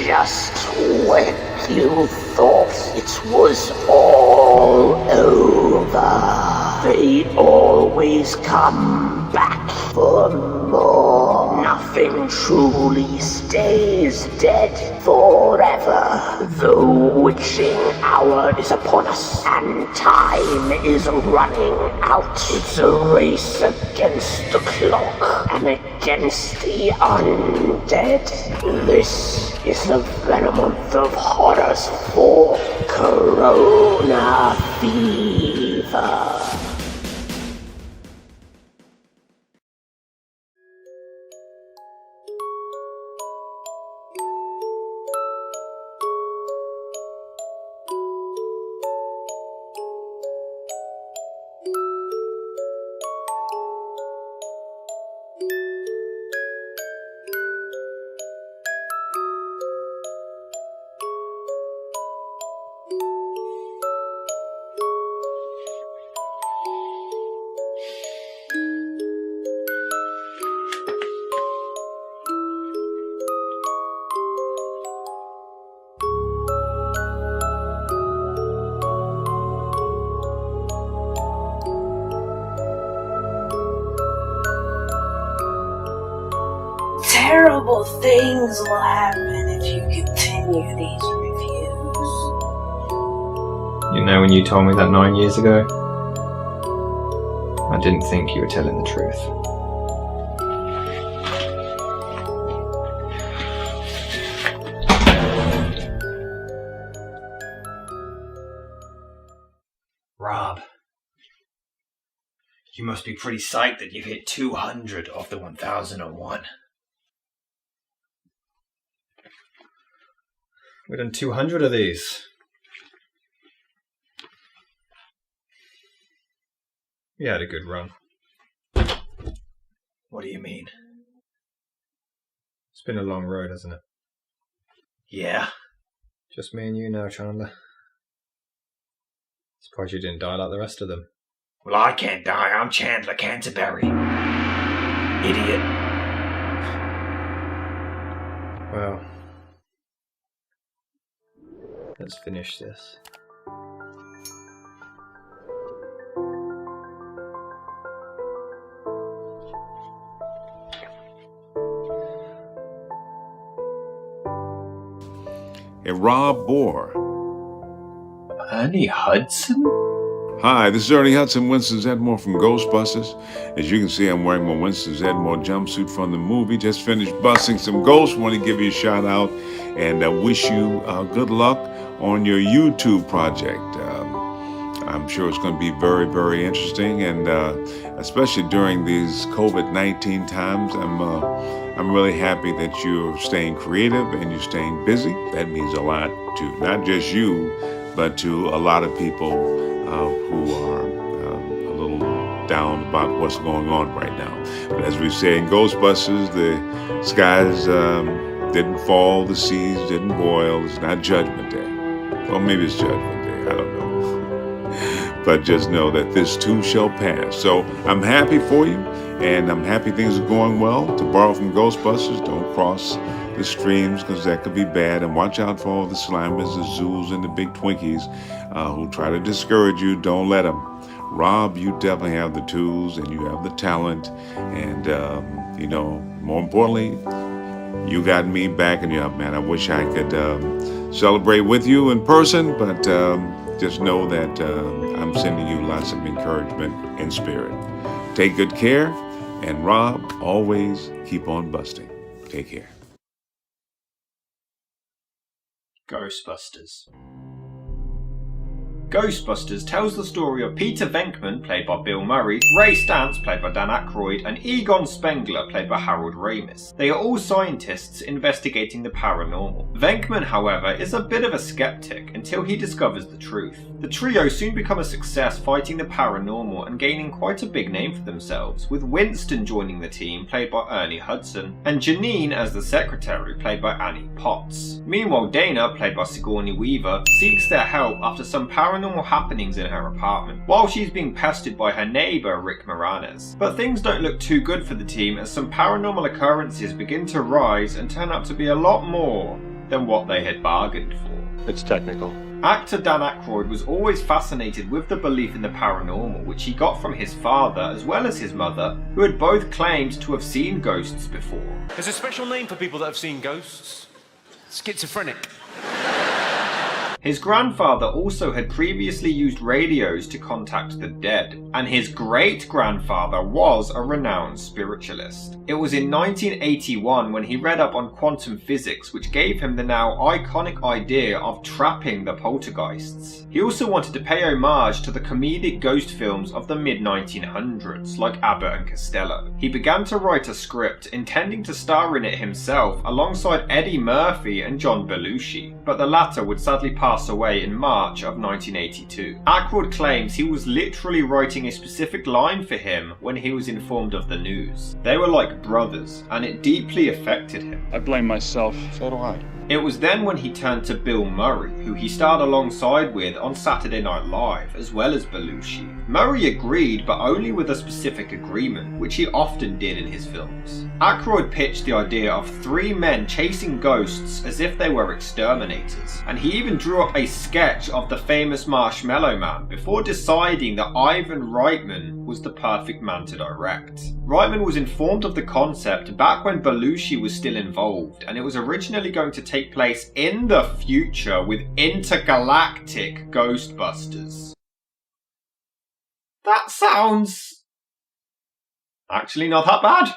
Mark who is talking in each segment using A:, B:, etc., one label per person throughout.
A: Just when you thought it was all over, they always come back for more. Nothing truly stays dead forever. The witching hour is upon us, and time is running out. It's a race against the clock and against the undead. This is the Venomonth of Horrors for Corona Fever.
B: Terrible things will happen if you continue these reviews.
C: You know when you told me that 9 years ago? I didn't think you were telling the truth.
D: Rob, you must be pretty psyched that you've hit 200 off the 1001.
C: We've done 200 of these. We had a good run.
D: What do you mean?
C: It's been a long road, hasn't it?
D: Yeah?
C: Just me and you now, Chandler. Surprised you didn't die like the rest of them.
D: Well, I can't die. I'm Chandler Canterbury. Idiot.
C: Well, let's finish this.
E: Hey, Rob Bohr.
D: Ernie Hudson?
E: Hi, this is Ernie Hudson, Winston Zedmore from Ghostbusters. As you can see, I'm wearing my Winston Zedmore jumpsuit from the movie. Just finished busting some ghosts. Want to give you a shout out and wish you good luck on your YouTube project. I'm sure it's going to be very, very interesting, and especially during these COVID-19 times, I'm really happy that you're staying creative and you're staying busy. That means a lot to not just you, but to a lot of people who are a little down about what's going on right now. But as we say in Ghostbusters, the skies didn't fall, the seas didn't boil. It's not Judgment Day. Well, maybe it's Judgment Day. I don't know. But just know that this too shall pass. So I'm happy for you, and I'm happy things are going well. To borrow from Ghostbusters, don't cross the streams because that could be bad. And watch out for all the Slimers, the Zoos, and the big Twinkies who try to discourage you. Don't let them. Rob, you definitely have the tools and you have the talent. And, more importantly, you got me backing you up, man. I wish I could celebrate with you in person, but just know that I'm sending you lots of encouragement and spirit. Take good care, and Rob, always keep on busting. Take care.
D: Ghostbusters. Ghostbusters tells the story of Peter Venkman, played by Bill Murray, Ray Stantz, played by Dan Aykroyd, and Egon Spengler, played by Harold Ramis. They are all scientists investigating the paranormal. Venkman, however, is a bit of a skeptic until he discovers the truth. The trio soon become a success fighting the paranormal and gaining quite a big name for themselves, with Winston joining the team, played by Ernie Hudson, and Janine as the secretary, played by Annie Potts. Meanwhile, Dana, played by Sigourney Weaver, seeks their help after some paranormal happenings in her apartment, while she's being pestered by her neighbour Rick Moranis. But things don't look too good for the team as some paranormal occurrences begin to rise and turn out to be a lot more than what they had bargained for.
F: It's technical.
D: Actor Dan Aykroyd was always fascinated with the belief in the paranormal, which he got from his father as well as his mother, who had both claimed to have seen ghosts before.
F: There's a special name for people that have seen ghosts. Schizophrenic.
D: His grandfather also had previously used radios to contact the dead, and his great-grandfather was a renowned spiritualist. It was in 1981 when he read up on quantum physics, which gave him the now iconic idea of trapping the poltergeists. He also wanted to pay homage to the comedic ghost films of the mid-1900s, like Abbott and Costello. He began to write a script, intending to star in it himself alongside Eddie Murphy and John Belushi, but the latter would sadly pass away in March of 1982. Aykroyd claims he was literally writing a specific line for him when he was informed of the news. They were like brothers, and it deeply affected him.
G: I blame myself. So do I.
D: It was then when he turned to Bill Murray, who he starred alongside with on Saturday Night Live, as well as Belushi. Murray agreed, but only with a specific agreement, which he often did in his films. Aykroyd pitched the idea of 3 men chasing ghosts as if they were exterminators, and he even drew up a sketch of the famous Marshmallow Man before deciding that Ivan Reitman was the perfect man to direct. Reitman was informed of the concept back when Belushi was still involved, and it was originally going to take place in the future with intergalactic Ghostbusters. That sounds actually not that bad.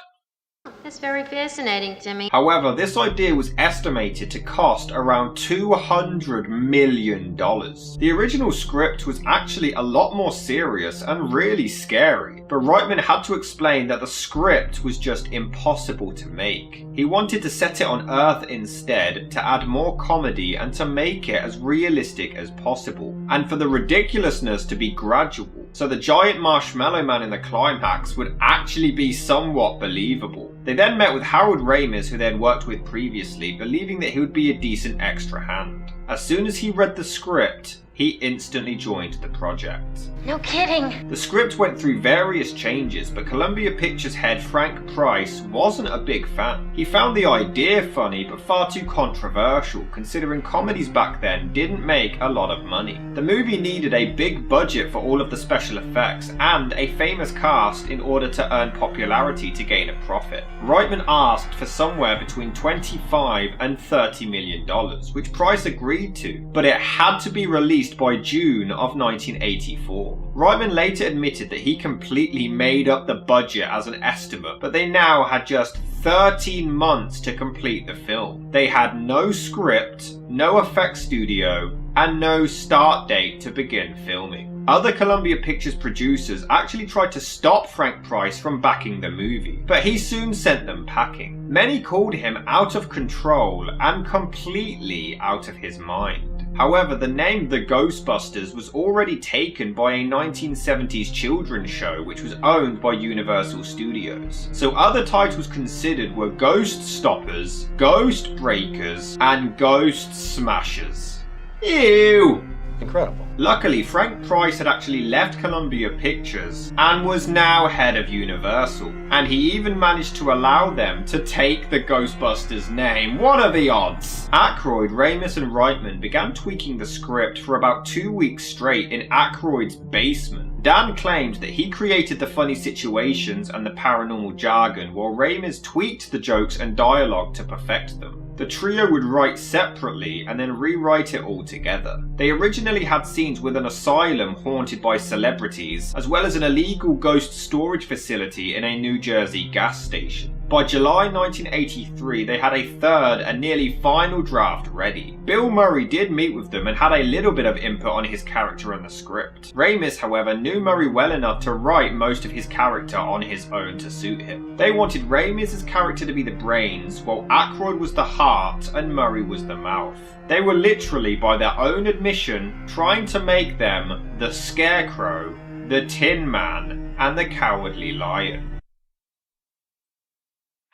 H: That's very fascinating to me.
D: However, this idea was estimated to cost around $200 million. The original script was actually a lot more serious and really scary, but Reitman had to explain that the script was just impossible to make. He wanted to set it on Earth instead, to add more comedy and to make it as realistic as possible, and for the ridiculousness to be gradual, so the giant marshmallow man in the climax would actually be somewhat believable. They then met with Harold Ramis, who they had worked with previously, believing that he would be a decent extra hand. As soon as he read the script, he instantly joined the project.
H: No kidding.
D: The script went through various changes, but Columbia Pictures head Frank Price wasn't a big fan. He found the idea funny, but far too controversial, considering comedies back then didn't make a lot of money. The movie needed a big budget for all of the special effects, and a famous cast in order to earn popularity to gain a profit. Reitman asked for somewhere between $25 and $30 million, which Price agreed to, but it had to be released by June of 1984. Reitman later admitted that he completely made up the budget as an estimate, but they now had just 13 months to complete the film. They had no script, no effects studio, and no start date to begin filming. Other Columbia Pictures producers actually tried to stop Frank Price from backing the movie, but he soon sent them packing. Many called him out of control and completely out of his mind. However, the name The Ghostbusters was already taken by a 1970s children's show which was owned by Universal Studios. So other titles considered were Ghost Stoppers, Ghost Breakers, and Ghost Smashers. Ew!
F: Incredible.
D: Luckily, Frank Price had actually left Columbia Pictures and was now head of Universal, and he even managed to allow them to take the Ghostbusters name. What are the odds? Aykroyd, Ramis and Reitman began tweaking the script for about 2 weeks straight in Aykroyd's basement. Dan claimed that he created the funny situations and the paranormal jargon, while Ramis tweaked the jokes and dialogue to perfect them. The trio would write separately and then rewrite it all together. They originally had scenes with an asylum haunted by celebrities, as well as an illegal ghost storage facility in a New Jersey gas station. By July 1983, they had a third and nearly final draft ready. Bill Murray did meet with them and had a little bit of input on his character and the script. Ramis, however, knew Murray well enough to write most of his character on his own to suit him. They wanted Ramis' character to be the brains, while Aykroyd was the heart and Murray was the mouth. They were literally, by their own admission, trying to make them the Scarecrow, the Tin Man, and the Cowardly Lion.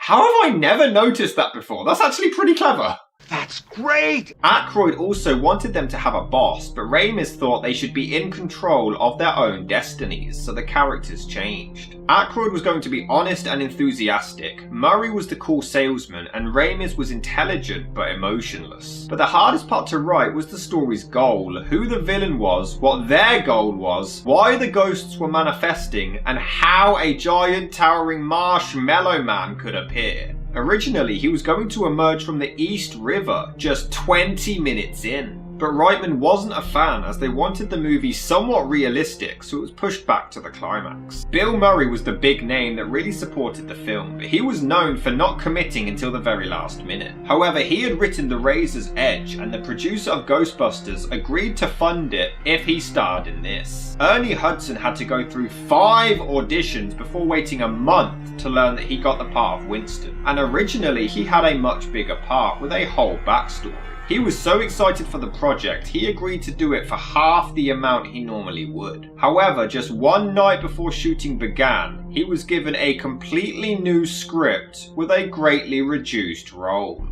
D: How have I never noticed that before? That's actually pretty clever.
I: That's great!
D: Aykroyd also wanted them to have a boss, but Ramis thought they should be in control of their own destinies, so the characters changed. Aykroyd was going to be honest and enthusiastic, Murray was the cool salesman, and Ramis was intelligent but emotionless. But the hardest part to write was the story's goal, who the villain was, what their goal was, why the ghosts were manifesting, and how a giant towering marshmallow man could appear. Originally, he was going to emerge from the East River just 20 minutes in. But Reitman wasn't a fan, as they wanted the movie somewhat realistic, so it was pushed back to the climax. Bill Murray was the big name that really supported the film, but he was known for not committing until the very last minute. However, he had written The Razor's Edge, and the producer of Ghostbusters agreed to fund it if he starred in this. Ernie Hudson had to go through 5 auditions before waiting a month to learn that he got the part of Winston, and originally he had a much bigger part with a whole backstory. He was so excited for the project, he agreed to do it for half the amount he normally would. However, just one night before shooting began, he was given a completely new script with a greatly reduced role.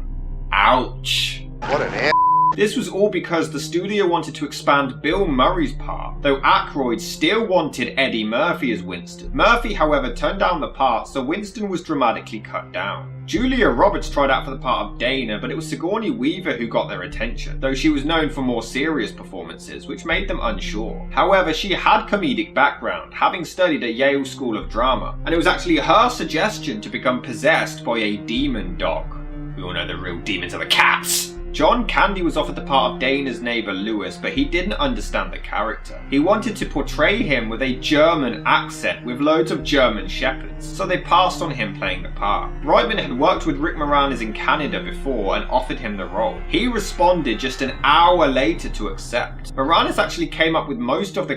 D: Ouch.
I: What an ass.
D: This was all because the studio wanted to expand Bill Murray's part, though Aykroyd still wanted Eddie Murphy as Winston. Murphy, however, turned down the part, so Winston was dramatically cut down. Julia Roberts tried out for the part of Dana, but it was Sigourney Weaver who got their attention, though she was known for more serious performances, which made them unsure. However, she had comedic background, having studied at Yale School of Drama, and it was actually her suggestion to become possessed by a demon dog. We all know the real demons are the cats! John Candy was offered the part of Dana's neighbour Lewis, but he didn't understand the character. He wanted to portray him with a German accent with loads of German shepherds, so they passed on him playing the part. Reitman had worked with Rick Moranis in Canada before and offered him the role. He responded just an hour later to accept. Moranis actually came up with most of the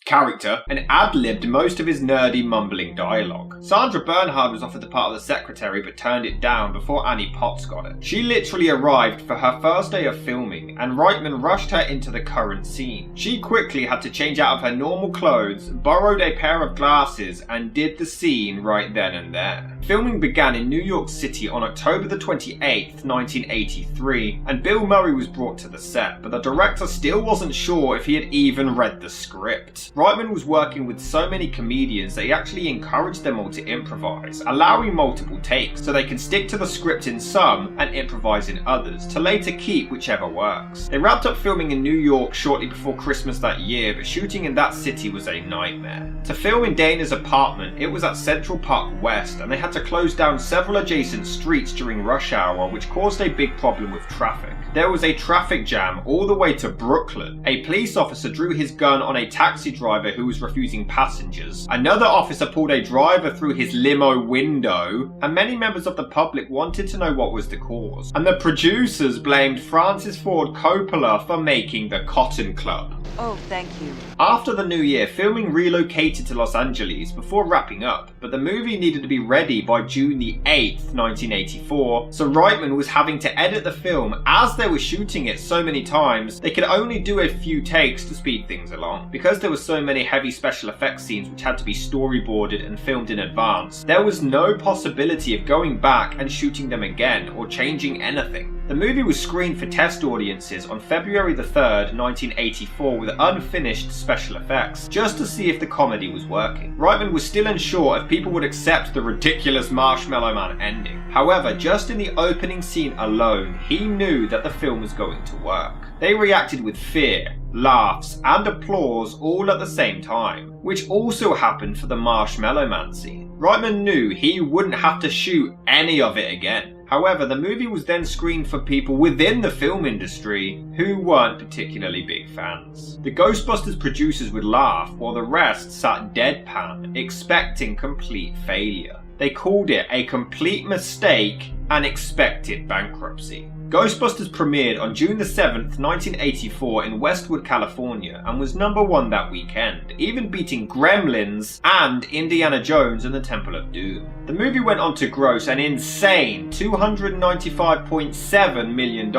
D: character and ad-libbed most of his nerdy mumbling dialogue. Sandra Bernhard was offered the part of the secretary but turned it down before Annie Potts got it. She literally arrived for her first day of filming and Reitman rushed her into the current scene. She quickly had to change out of her normal clothes, borrowed a pair of glasses and did the scene right then and there. Filming began in New York City on October the 28th, 1983, and Bill Murray was brought to the set, but the director still wasn't sure if he had even read the script. Reitman was working with so many comedians that he actually encouraged them all to improvise, allowing multiple takes so they can stick to the script in some and improvise in others, to later keep whichever works. They wrapped up filming in New York shortly before Christmas that year, but shooting in that city was a nightmare. To film in Dana's apartment, it was at Central Park West, and they had to close down several adjacent streets during rush hour, which caused a big problem with traffic. There was a traffic jam all the way to Brooklyn. A police officer drew his gun on a taxi driver who was refusing passengers. Another officer pulled a driver through his limo window, and many members of the public wanted to know what was the cause. And the producers blamed Francis Ford Coppola for making The Cotton Club.
J: Oh, thank you.
D: After the new year, filming relocated to Los Angeles before wrapping up, but the movie needed to be ready by June the 8th, 1984, so Reitman was having to edit the film as they were shooting it so many times, they could only do a few takes to speed things along. Because there were so many heavy special effects scenes which had to be storyboarded and filmed in advance, there was no possibility of going back and shooting them again or changing anything. The movie was screened for test audiences on February the 3rd, 1984 with unfinished special effects, just to see if the comedy was working. Reitman was still unsure if people would accept the ridiculous Marshmallow Man ending. However, just in the opening scene alone, he knew that the film was going to work. They reacted with fear, laughs, and applause all at the same time, which also happened for the Marshmallow Man scene. Reitman knew he wouldn't have to shoot any of it again. However, the movie was then screened for people within the film industry who weren't particularly big fans. The Ghostbusters producers would laugh while the rest sat deadpan, expecting complete failure. They called it a complete mistake and expected bankruptcy. Ghostbusters premiered on June the 7th, 1984 in Westwood, California and was #1 that weekend, even beating Gremlins and Indiana Jones and the Temple of Doom. The movie went on to gross an insane $295.7 million,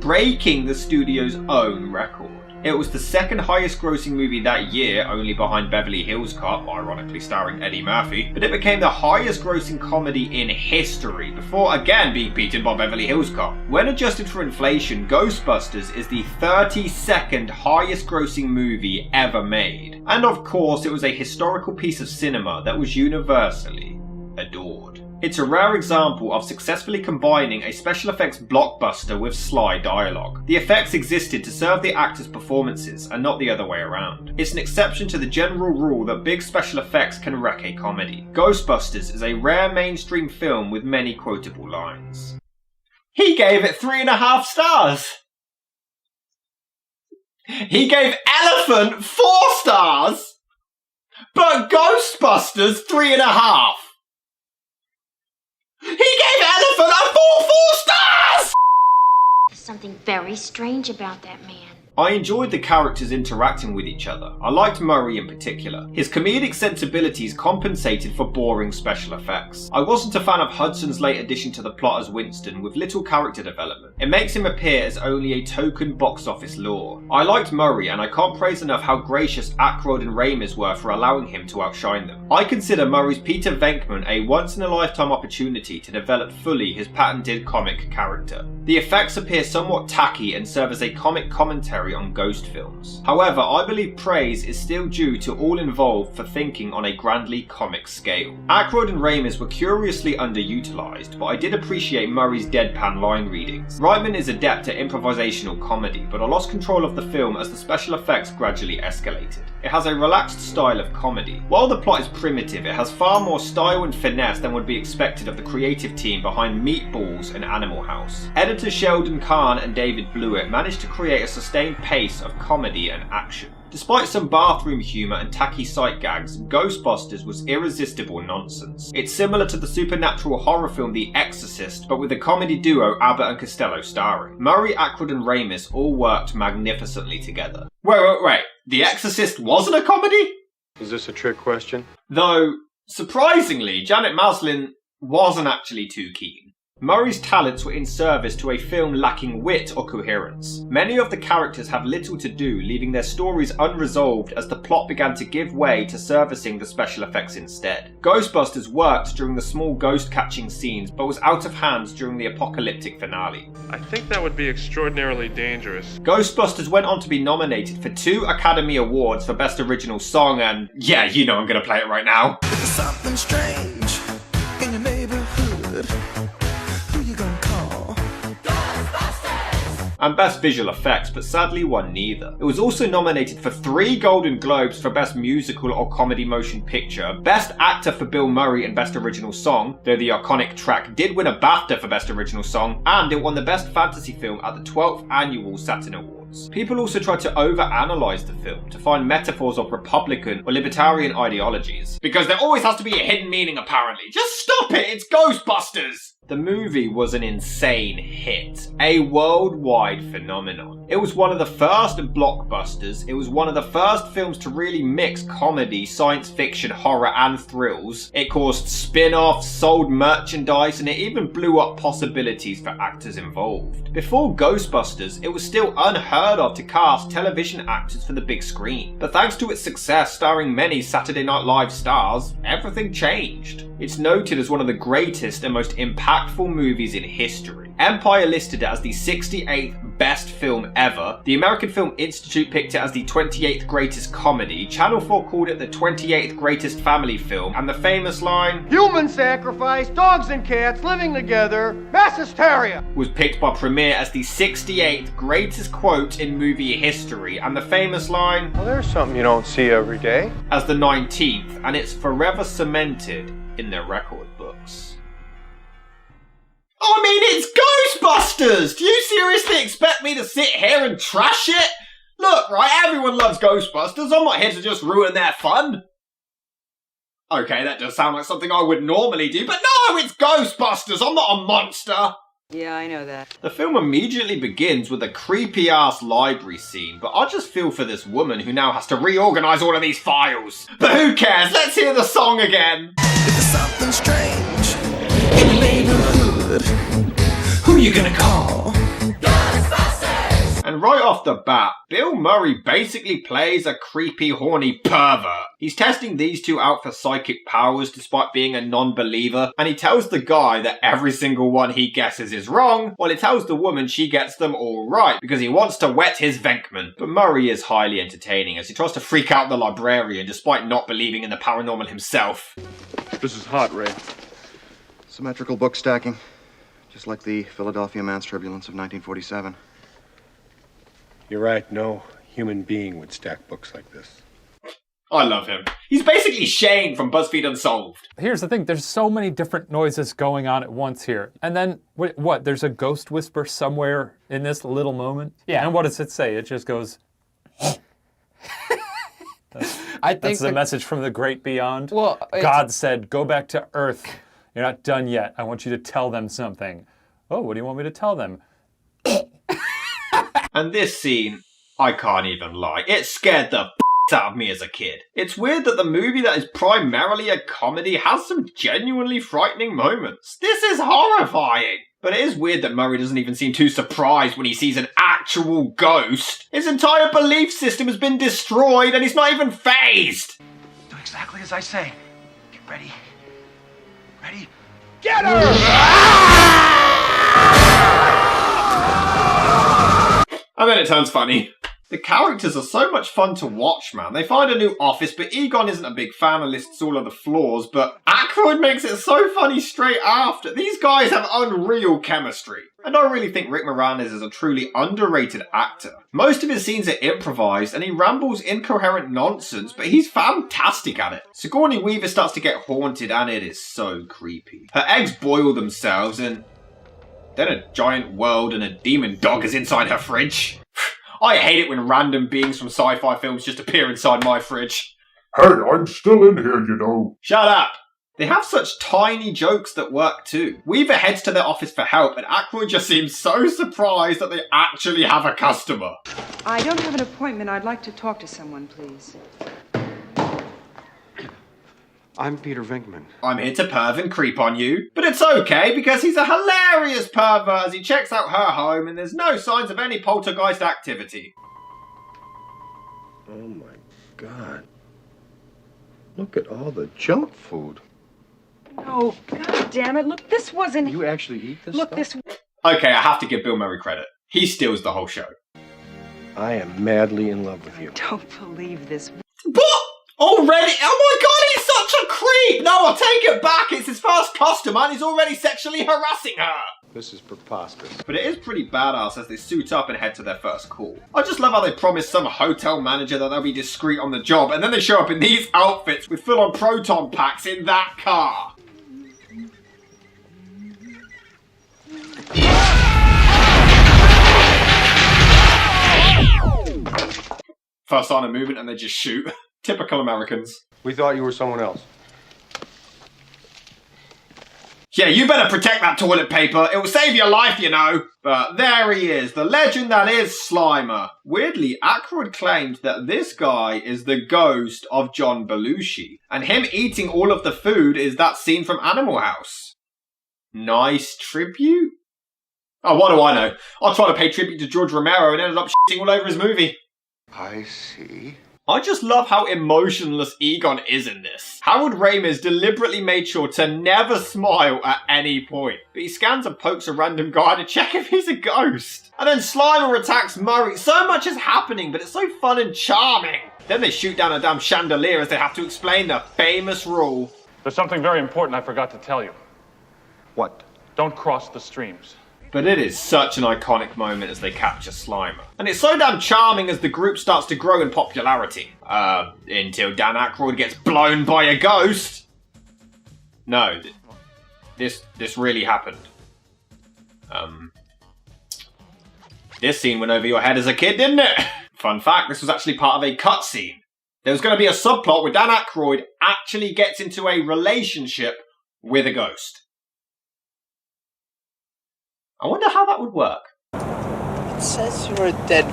D: breaking the studio's own record. It was the second highest grossing movie that year, only behind Beverly Hills Cop, ironically starring Eddie Murphy, but it became the highest grossing comedy in history, before again being beaten by Beverly Hills Cop. When adjusted for inflation, Ghostbusters is the 32nd highest grossing movie ever made. And of course, it was a historical piece of cinema that was universally adored. It's a rare example of successfully combining a special effects blockbuster with sly dialogue. The effects existed to serve the actors' performances and not the other way around. It's an exception to the general rule that big special effects can wreck a comedy. Ghostbusters is a rare mainstream film with many quotable lines. He gave it 3.5 stars! He gave Elephant 4 stars! But Ghostbusters 3.5! He gave Elephant a full 4 stars!
H: There's something very strange about that man.
D: I enjoyed the characters interacting with each other. I liked Murray in particular. His comedic sensibilities compensated for boring special effects. I wasn't a fan of Hudson's late addition to the plot as Winston, with little character development. It makes him appear as only a token box office lure. I liked Murray, and I can't praise enough how gracious Aykroyd and Ramis were for allowing him to outshine them. I consider Murray's Peter Venkman a once-in-a-lifetime opportunity to develop fully his patented comic character. The effects appear somewhat tacky and serve as a comic commentary on ghost films. However, I believe praise is still due to all involved for thinking on a grandly comic scale. Aykroyd and Ramis were curiously underutilized, but I did appreciate Murray's deadpan line readings. Reitman is adept at improvisational comedy, but I lost control of the film as the special effects gradually escalated. It has a relaxed style of comedy. While the plot is primitive, it has far more style and finesse than would be expected of the creative team behind Meatballs and Animal House. Editors Sheldon Kahn and David Blewett managed to create a sustained pace of comedy and action. Despite some bathroom humour and tacky sight gags, Ghostbusters was irresistible nonsense. It's similar to the supernatural horror film The Exorcist, but with the comedy duo Abbott and Costello starring. Murray, Aykroyd and Ramis all worked magnificently together. Wait. The Exorcist wasn't a comedy?
G: Is this a trick question?
D: Though, surprisingly, Janet Maslin wasn't actually too keen. Murray's talents were in service to a film lacking wit or coherence. Many of the characters have little to do, leaving their stories unresolved as the plot began to give way to servicing the special effects instead. Ghostbusters worked during the small ghost-catching scenes, but was out of hand during the apocalyptic finale.
G: I think that would be extraordinarily dangerous.
D: Ghostbusters went on to be nominated for 2 Academy Awards for Best Original Song and, yeah, you know I'm gonna play it right now.
J: There's something strange in your neighborhood. Who you gonna call?
D: And Best Visual Effects, but sadly won neither. It was also nominated for 3 Golden Globes for Best Musical or Comedy Motion Picture, Best Actor for Bill Murray and Best Original Song, though the iconic track did win a BAFTA for Best Original Song, and it won the Best Fantasy Film at the 12th Annual Saturn Awards. People also tried to overanalyze the film to find metaphors of Republican or Libertarian ideologies. Because there always has to be a hidden meaning apparently. Just stop it, it's Ghostbusters! The movie was an insane hit, a worldwide phenomenon. It was one of the first blockbusters, it was one of the first films to really mix comedy, science fiction, horror and thrills. It caused spin-offs, sold merchandise, and it even blew up possibilities for actors involved. Before Ghostbusters, it was still unheard of to cast television actors for the big screen. But thanks to its success starring many Saturday Night Live stars, everything changed. It's noted as one of the greatest and most impactful movies in history. Empire listed it as the 68th best film ever. The American Film Institute picked it as the 28th greatest comedy. Channel 4 called it the 28th greatest family film. And the famous line,
I: Human sacrifice, dogs and cats living together, mass hysteria,
D: was picked by Premiere as the 68th greatest quote in movie history. And the famous line,
G: Well, there's something you don't see every day.
D: as the 19th, and it's forever cemented in their record books. I mean, it's Ghostbusters! Do you seriously expect me to sit here and trash it? Look, right, everyone loves Ghostbusters. I'm not here to just ruin their fun. Okay, that does sound like something I would normally do, but no, it's Ghostbusters! I'm not a monster!
K: Yeah, I know that.
D: The film immediately begins with a creepy-ass library scene, but I just feel for this woman who now has to reorganize all of these files. But who cares? Let's hear the song again.
J: If there's something strange in your neighborhood, who you gonna call?
D: And And right off the bat, Bill Murray basically plays a creepy, horny pervert. He's testing these two out for psychic powers despite being a non-believer, and he tells the guy that every single one he guesses is wrong, while he tells the woman she gets them all right because he wants to wet his Venkman. But Murray is highly entertaining as he tries to freak out the librarian despite not believing in the paranormal himself.
G: This is hot, Ray.
K: Symmetrical book stacking, just like the Philadelphia Man's Turbulence of 1947.
G: You're right, no human being would stack books like this.
D: I love him. He's basically Shane from BuzzFeed Unsolved.
L: Here's the thing, there's so many different noises going on at once here. And then, what, there's a ghost whisper somewhere in this little moment? Yeah. And what does it say? It just goes... That's the message from the great beyond. Well, God said, go back to Earth. You're not done yet. I want you to tell them something. Oh, what do you want me to tell them?
D: And this scene, I can't even lie, it scared the out of me as a kid. It's weird that the movie that is primarily a comedy has some genuinely frightening moments. This is horrifying! But it is weird that Murray doesn't even seem too surprised when he sees an actual ghost. His entire belief system has been destroyed and he's not even fazed!
J: Do exactly as I say. Get ready. Ready?
I: Get her!
D: And then it turns funny. The characters are so much fun to watch, man. They find a new office, but Egon isn't a big fan and lists all of the flaws, but Aykroyd makes it so funny straight after. These guys have unreal chemistry. And I really think Rick Moranis is a truly underrated actor. Most of his scenes are improvised and he rambles incoherent nonsense, but he's fantastic at it. Sigourney Weaver starts to get haunted and it is so creepy. Her eggs boil themselves and then a giant world and a demon dog is inside her fridge. I hate it when random beings from sci-fi films just appear inside my fridge.
M: Hey, I'm still in here, you know.
D: Shut up! They have such tiny jokes that work too. Weaver heads to their office for help and Aykroyd just seems so surprised that they actually have a customer.
N: I don't have an appointment. I'd like to talk to someone, please.
K: I'm Peter Venkman.
D: I'm here to perv and creep on you, but it's okay because he's a hilarious pervert as he checks out her home and there's no signs of any poltergeist activity.
K: Oh my God. Look at all the junk food.
N: Oh, God damn it. Look, this wasn't...
K: You actually eat this
N: Look,
K: stuff?
N: this...
D: Okay, I have to give Bill Murray credit. He steals the whole show.
K: I am madly in love with you.
N: Don't believe this.
D: What? Already? Oh my God, he's such a creep! No, I'll take it back. It's his first customer and he's already sexually harassing her.
K: This is preposterous.
D: But it is pretty badass as they suit up and head to their first call. I just love how they promise some hotel manager that they'll be discreet on the job and then they show up in these outfits with full-on proton packs in that car. First sign of movement and they just shoot. Typical Americans.
G: We thought you were someone else.
D: Yeah, you better protect that toilet paper. It will save your life, you know. But there he is, the legend that is Slimer. Weirdly, Aykroyd claimed that this guy is the ghost of John Belushi. And him eating all of the food is that scene from Animal House. Nice tribute? Oh, what do I know? I tried to pay tribute to George Romero and ended up shitting all over his movie.
K: I see.
D: I just love how emotionless Egon is in this. Harold Ramis deliberately made sure to never smile at any point. But he scans and pokes a random guy to check if he's a ghost. And then Slimer attacks Murray. So much is happening, but it's so fun and charming. Then they shoot down a damn chandelier as they have to explain the famous rule.
O: There's something very important I forgot to tell you.
K: What?
O: Don't cross the streams.
D: But it is such an iconic moment as they capture Slimer. And it's so damn charming as the group starts to grow in popularity. Until Dan Aykroyd gets blown by a ghost. No, this really happened. This scene went over your head as a kid, didn't it? Fun fact, this was actually part of a cutscene. There was going to be a subplot where Dan Aykroyd actually gets into a relationship with a ghost. I wonder how that would work.
P: It says you're a dead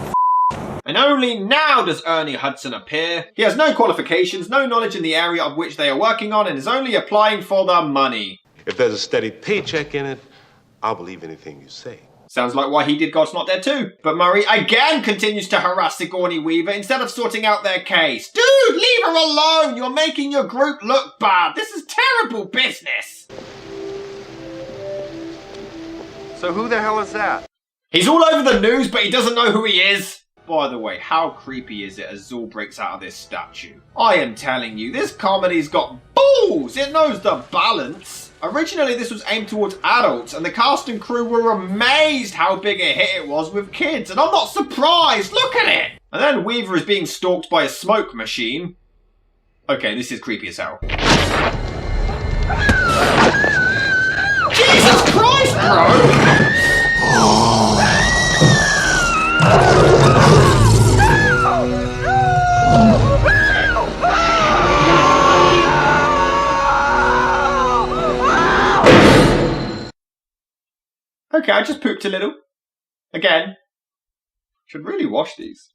D: And only now does Ernie Hudson appear. He has no qualifications, no knowledge in the area of which they are working on, and is only applying for the money.
Q: If there's a steady paycheck in it, I'll believe anything you say.
D: Sounds like why he did God's Not Dead too. But Murray again continues to harass Sigourney Weaver instead of sorting out their case. Dude, leave her alone! You're making your group look bad. This is terrible business.
K: So who the hell is that?
D: He's all over the news, but he doesn't know who he is. By the way, how creepy is it as Zool breaks out of this statue? I am telling you, this comedy's got balls! It knows the balance. Originally, this was aimed towards adults, and the cast and crew were amazed how big a hit it was with kids, and I'm not surprised! Look at it! And then Weaver is being stalked by a smoke machine. Okay, this is creepy as hell. Jesus Christ, bro! Okay, I just pooped a little. Again. Should really wash these.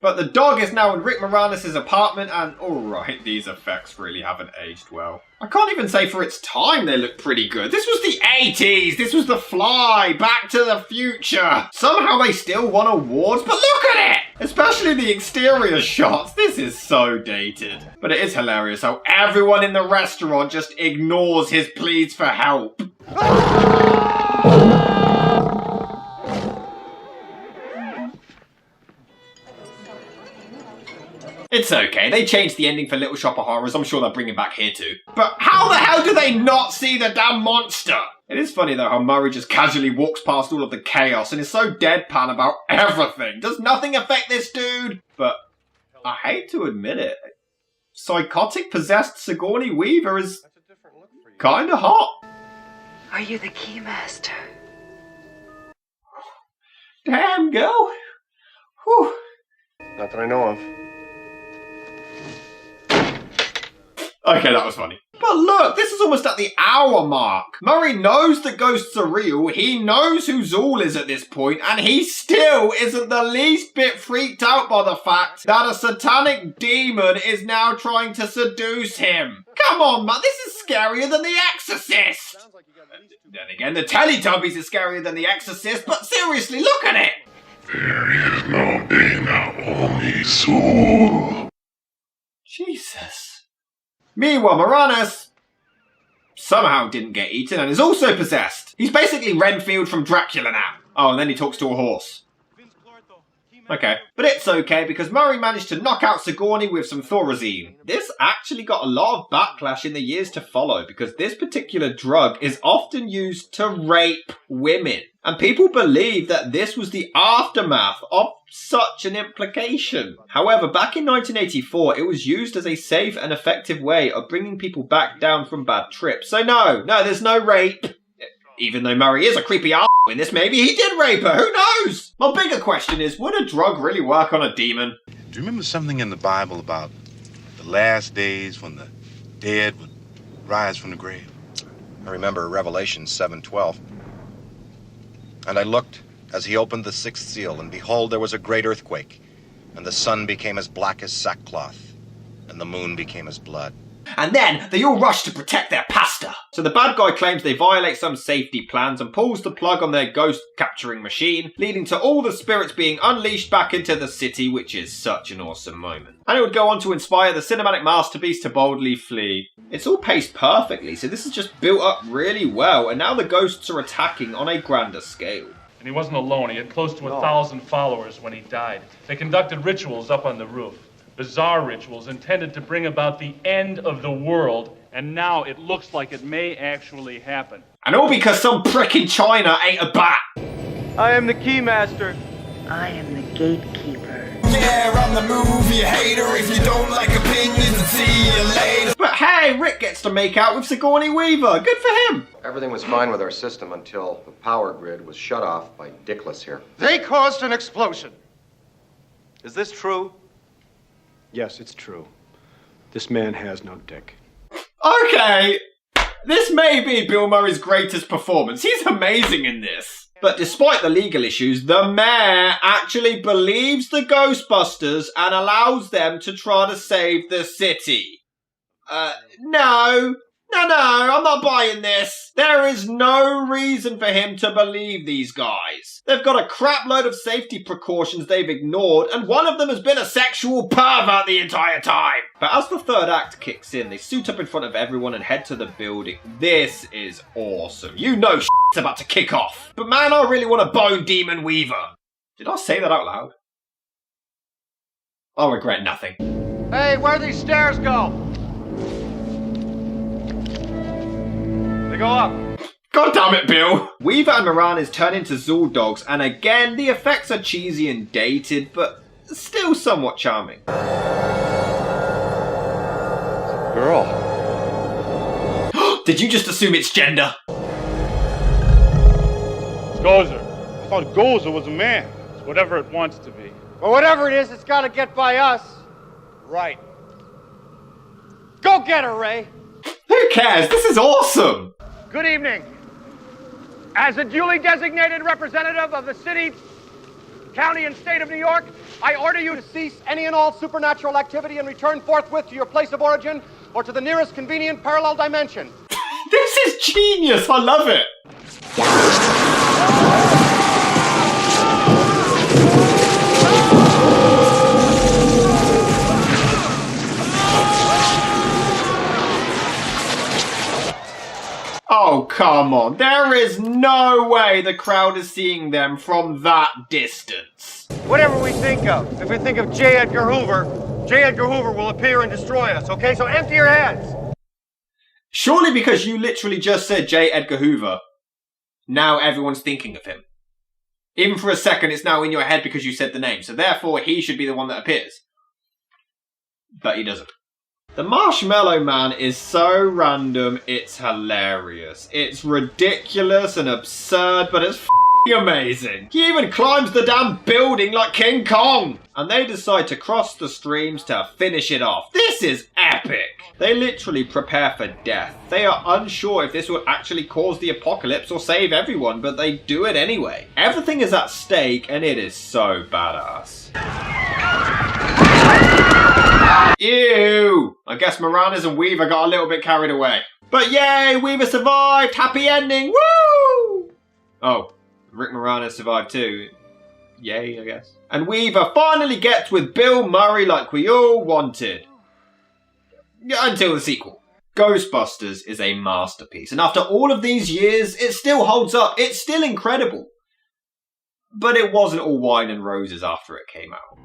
D: But the dog is now in Rick Moranis' apartment, and alright, these effects really haven't aged well. I can't even say for its time they look pretty good. This was the 80s! This was The Fly! Back to the Future! Somehow they still won awards, but look at it! Especially the exterior shots. This is so dated. But it is hilarious how everyone in the restaurant just ignores his pleas for help. It's okay, they changed the ending for Little Shop of Horrors, I'm sure they'll bring it back here too. But how the hell do they not see the damn monster? It is funny though how Murray just casually walks past all of the chaos and is so deadpan about everything. Does nothing affect this dude? But I hate to admit it, psychotic possessed Sigourney Weaver is kinda hot.
N: Are you the Keymaster?
D: Damn, girl. Whew.
K: Not that I know of.
D: Okay, that was funny. But look, this is almost at the hour mark. Murray knows the ghosts are real, he knows who Zool is at this point, and he still isn't the least bit freaked out by the fact that a satanic demon is now trying to seduce him. Come on, man, this is scarier than The Exorcist! Then again, the Teletubbies is scarier than The Exorcist, but seriously, look at it!
M: There is no danger, only Zool.
D: Jesus. Meanwhile, Moranis somehow didn't get eaten and is also possessed. He's basically Renfield from Dracula now. Oh, and then he talks to a horse. Okay. But it's okay because Murray managed to knock out Sigourney with some Thorazine. This actually got a lot of backlash in the years to follow because this particular drug is often used to rape women. And people believe that this was the aftermath of such an implication. However, back in 1984, it was used as a safe and effective way of bringing people back down from bad trips. So no, there's no rape. Even though Murray is a creepy ass in this, maybe he did rape her, who knows? My bigger question is, would a drug really work on a demon?
Q: Do you remember something in the Bible about the last days when the dead would rise from the grave?
K: I remember Revelation 7:12. And I looked as he opened the sixth seal, and behold, there was a great earthquake, and the sun became as black as sackcloth, and the moon became as blood.
D: And then they all rush to protect their pastor. So the bad guy claims they violate some safety plans and pulls the plug on their ghost capturing machine, leading to all the spirits being unleashed back into the city, which is such an awesome moment. And it would go on to inspire the cinematic masterpiece to boldly flee. It's all paced perfectly, so this is just built up really well, and now the ghosts are attacking on a grander scale.
O: And he wasn't alone. He had close to 1,000 followers when he died. They conducted rituals up on the roof. Bizarre rituals intended to bring about the end of the world, and now it looks like it may actually happen.
D: And all because some prick in China ate a bat.
I: I am the Keymaster.
B: I am the gatekeeper.
J: Yeah, I'm the movie hater. If you don't like opinions, see you later.
D: But hey, Rick gets to make out with Sigourney Weaver. Good for him.
K: Everything was fine with our system until the power grid was shut off by Dickless here.
I: They caused an explosion.
P: Is this true?
G: Yes, it's true. This man has no dick.
D: Okay, this may be Bill Murray's greatest performance. He's amazing in this. But despite the legal issues, the mayor actually believes the Ghostbusters and allows them to try to save the city. No, No, I'm not buying this. There is no reason for him to believe these guys. They've got a crap load of safety precautions they've ignored, and one of them has been a sexual pervert the entire time. But as the third act kicks in, they suit up in front of everyone and head to the building. This is awesome. You know shit's about to kick off. But man, I really want to bone Demon Weaver. Did I say that out loud? I'll regret nothing.
I: Hey, where these stairs go? They go up.
D: God damn it, Bill! Weaver and Moranis turn into Zool dogs, and again, the effects are cheesy and dated, but still somewhat charming.
G: Girl.
D: Did you just assume it's gender?
I: It's Gozer.
G: I thought Gozer was a man.
O: It's whatever it wants to be.
I: Well, whatever it is, it's got to get by us.
G: Right.
I: Go get her, Ray.
D: Who cares? This is awesome!
I: Good evening. As a duly designated representative of the city, county, and state of New York, I order you to cease any and all supernatural activity and return forthwith to your place of origin or to the nearest convenient parallel dimension.
D: This is genius! I love it! Oh, come on. There is no way the crowd is seeing them from that distance.
I: Whatever we think of, if we think of J. Edgar Hoover will appear and destroy us, okay? So empty your heads.
D: Surely because you literally just said J. Edgar Hoover, now everyone's thinking of him. Even for a second, it's now in your head because you said the name, so therefore he should be the one that appears. But he doesn't. The Marshmallow Man is so random, it's hilarious. It's ridiculous and absurd, but it's f***ing amazing. He even climbs the damn building like King Kong. And they decide to cross the streams to finish it off. This is epic. They literally prepare for death. They are unsure if this will actually cause the apocalypse or save everyone, but they do it anyway. Everything is at stake and it is so badass. Ew! I guess Moranis and Weaver got a little bit carried away. But yay! Weaver survived! Happy ending! Woo! Oh, Rick Moranis survived too. Yay, I guess. And Weaver finally gets with Bill Murray like we all wanted. Until the sequel. Ghostbusters is a masterpiece, and after all of these years, it still holds up. It's still incredible. But it wasn't all wine and roses after it came out.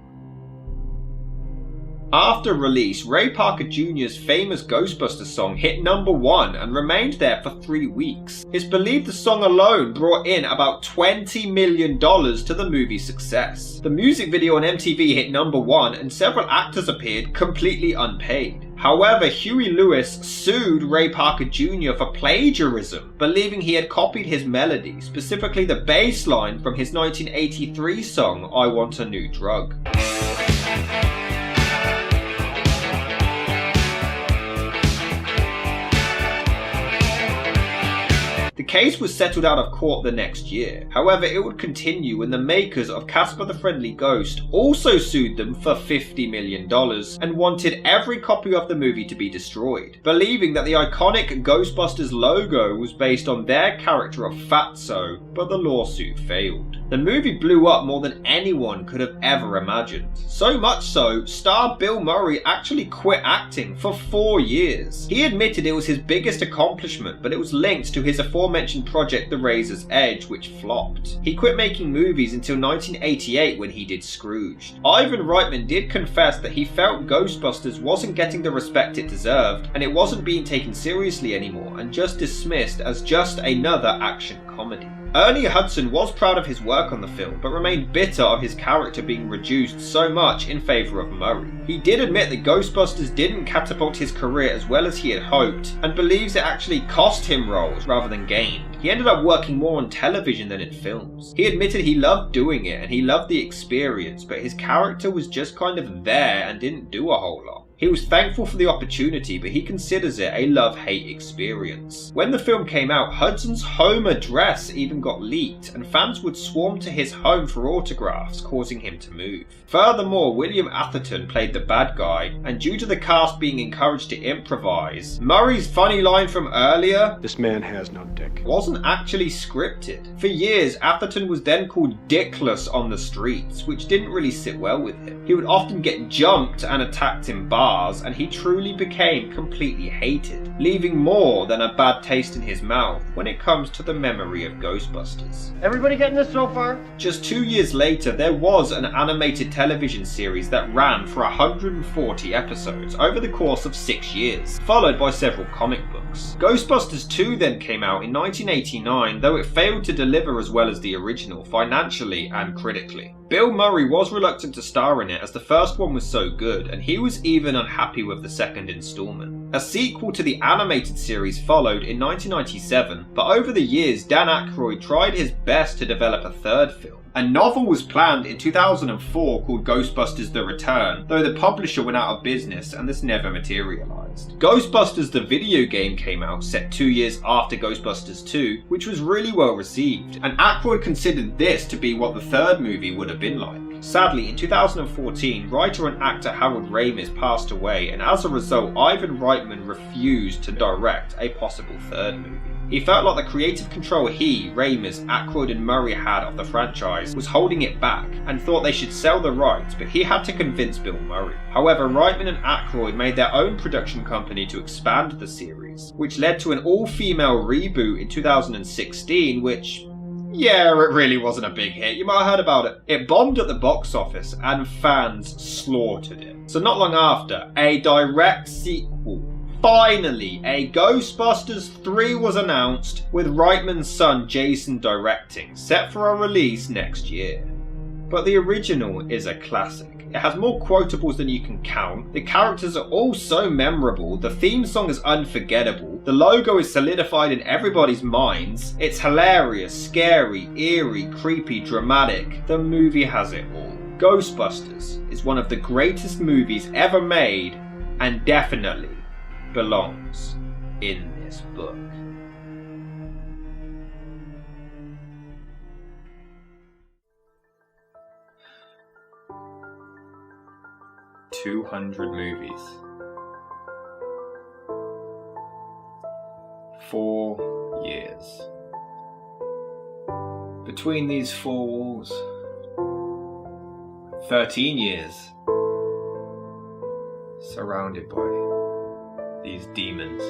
D: After release, Ray Parker Jr.'s famous Ghostbusters song hit #1 and remained there for 3 weeks. It's believed the song alone brought in about $20 million to the movie's success. The music video on MTV hit #1 and several actors appeared completely unpaid. However, Huey Lewis sued Ray Parker Jr. for plagiarism, believing he had copied his melody, specifically the bass line from his 1983 song I Want a New Drug. The case was settled out of court the next year. However, it would continue when the makers of Casper the Friendly Ghost also sued them for $50 million and wanted every copy of the movie to be destroyed, believing that the iconic Ghostbusters logo was based on their character of Fatso, but the lawsuit failed. The movie blew up more than anyone could have ever imagined. So much so, star Bill Murray actually quit acting for 4 years. He admitted it was his biggest accomplishment, but it was linked to his aforementioned project The Razor's Edge, which flopped. He quit making movies until 1988 when he did Scrooged. Ivan Reitman did confess that he felt Ghostbusters wasn't getting the respect it deserved, and it wasn't being taken seriously anymore, and just dismissed as just another action comedy. Ernie Hudson was proud of his work on the film, but remained bitter of his character being reduced so much in favour of Murray. He did admit that Ghostbusters didn't catapult his career as well as he had hoped, and believes it actually cost him roles rather than gained. He ended up working more on television than in films. He admitted he loved doing it and he loved the experience, but his character was just kind of there and didn't do a whole lot. He was thankful for the opportunity, but he considers it a love-hate experience. When the film came out, Hudson's home address even got leaked, and fans would swarm to his home for autographs, causing him to move. Furthermore, William Atherton played the bad guy, and due to the cast being encouraged to improvise, Murray's funny line from earlier,
G: "This man has no dick,"
D: wasn't actually scripted. For years, Atherton was then called Dickless on the streets, which didn't really sit well with him. He would often get jumped and attacked in bars, and he truly became completely hated, leaving more than a bad taste in his mouth when it comes to the memory of Ghostbusters.
I: Everybody getting this so far?
D: Just 2 years later, there was an animated television series that ran for 140 episodes over the course of 6 years, followed by several comic books. Ghostbusters 2 then came out in 1989, though it failed to deliver as well as the original, financially and critically. Bill Murray was reluctant to star in it as the first one was so good, and he was even unhappy with the second installment. A sequel to the animated series followed in 1997, but over the years Dan Aykroyd tried his best to develop a third film. A novel was planned in 2004 called Ghostbusters The Return, though the publisher went out of business and this never materialised. Ghostbusters the video game came out set 2 years after Ghostbusters 2, which was really well received, and Aykroyd considered this to be what the third movie would have been like. Sadly, in 2014, writer and actor Harold Ramis passed away, and as a result, Ivan Reitman refused to direct a possible third movie. He felt like the creative control he, Ramis, Aykroyd and Murray had of the franchise was holding it back, and thought they should sell the rights, but he had to convince Bill Murray. However, Reitman and Aykroyd made their own production company to expand the series, which led to an all-female reboot in 2016, which, yeah, it really wasn't a big hit. You might have heard about it. It bombed at the box office and fans slaughtered it. So not long after, a direct sequel, finally, a Ghostbusters 3 was announced, with Reitman's son Jason directing, set for a release next year. But the original is a classic. It has more quotables than you can count, the characters are all so memorable, the theme song is unforgettable, the logo is solidified in everybody's minds, it's hilarious, scary, eerie, creepy, dramatic. The movie has it all. Ghostbusters is one of the greatest movies ever made, and definitely belongs in this book. "200 movies. 4 years. Between these four walls, 13 years. Surrounded by these demons.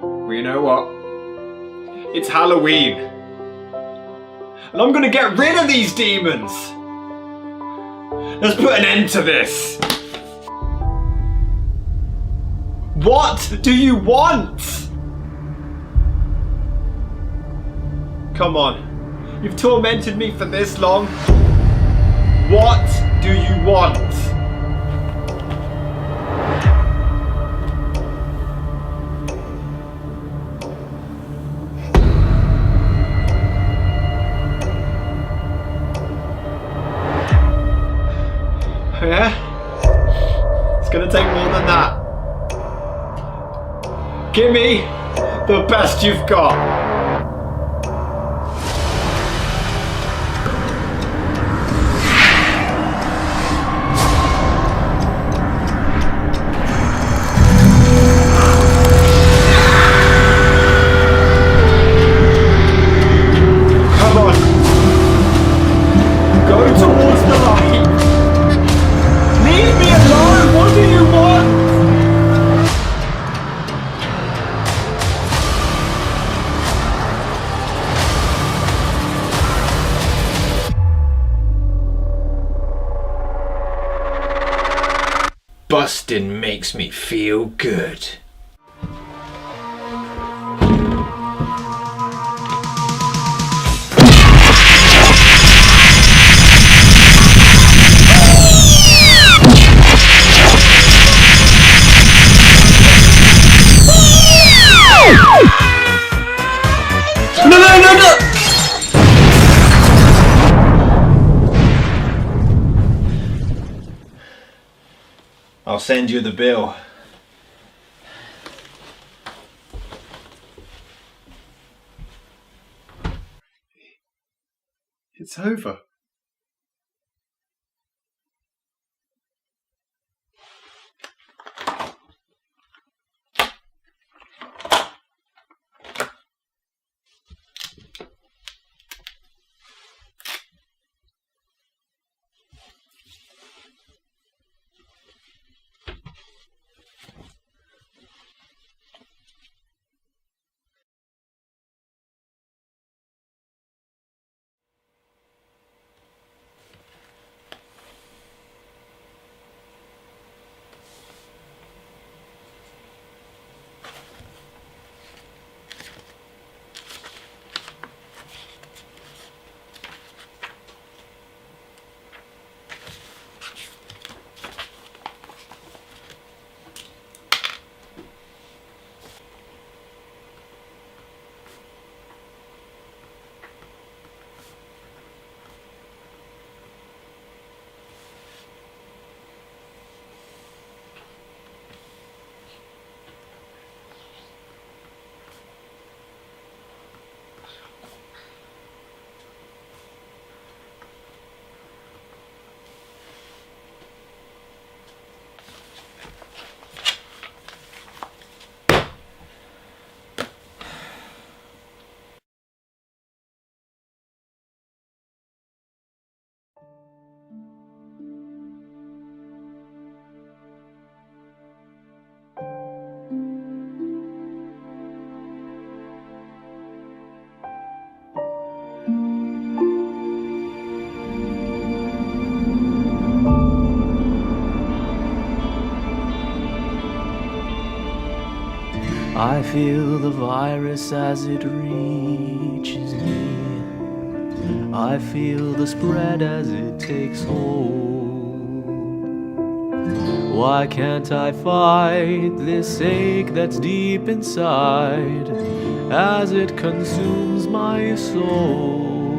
D: Well, you know what? It's Halloween. And I'm gonna get rid of these demons! Let's put an end to this! What do you want? Come on. You've tormented me for this long. What do you want? Yeah? It's gonna take more than that. Give me the best you've got. Come on. Go towards the light. Leave me alone! What do you want? Bustin' makes me feel good. No! send you the bill.
C: It's over.
R: I feel the virus as it reaches me. I feel the spread as it takes hold. Why can't I fight this ache that's deep inside as it consumes my soul?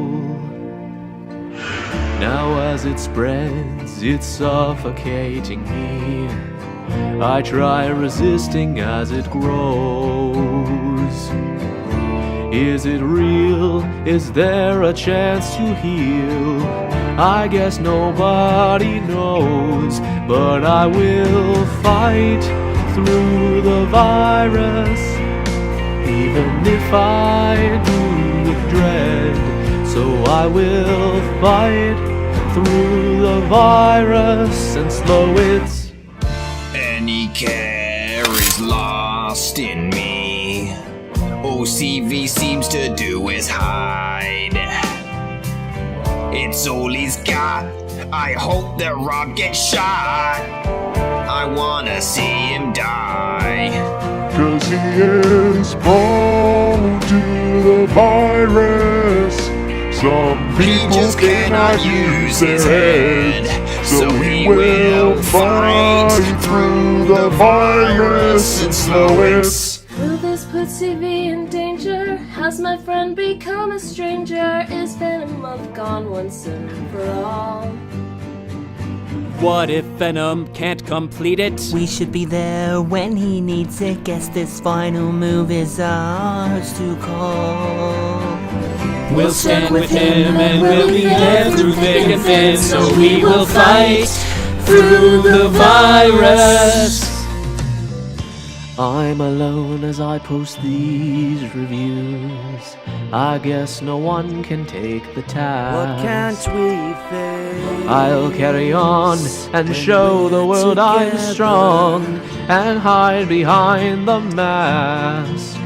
R: Now as it spreads, it's suffocating me. I try resisting as it grows. Is it real? Is there a chance to heal? I guess nobody knows, but I will fight through the virus, even if I do with dread. So I will fight through the virus and slow its
S: any care is lost in me. OCV seems to do is hide. It's all he's got. I hope that Rob gets shot. I wanna see him die.
M: 'Cause he is prone to the virus. Some people
S: just cannot use his head. So he will fight through the virus and slow its.
T: Will this put CV in danger? Has my friend become a stranger? Is Venom month gone once and for all?
U: What if Venom can't complete it?
V: We should be there when he needs it. Guess this final move is ours to call.
U: We'll stand with him and we'll be there through thick and thin. So we will fight through the virus.
R: I'm alone as I post these reviews. I guess no one can take the task.
V: What can't we face?
R: I'll carry on and show the world I'm strong and hide behind the mask.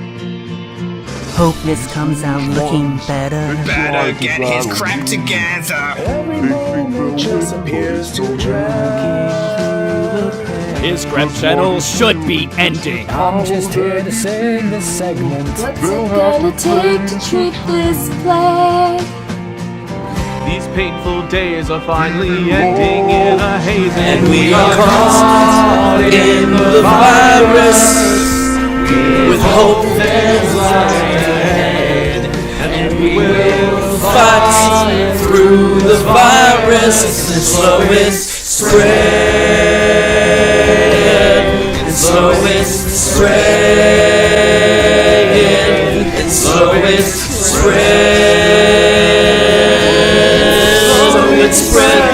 V: Hope this comes out looking better.
S: Better get his crap together.
J: Every moment just appears to drag.
U: His crap channel should be ending.
W: I'm just here to sing this segment.
T: What's it gonna take to treat this plague?
R: These painful days are finally ending in a haze,
U: and we are caught in the virus. With hope there's light ahead, and we will fight through the virus and slow its spread. slowest spread, slowest spread, slowest spread.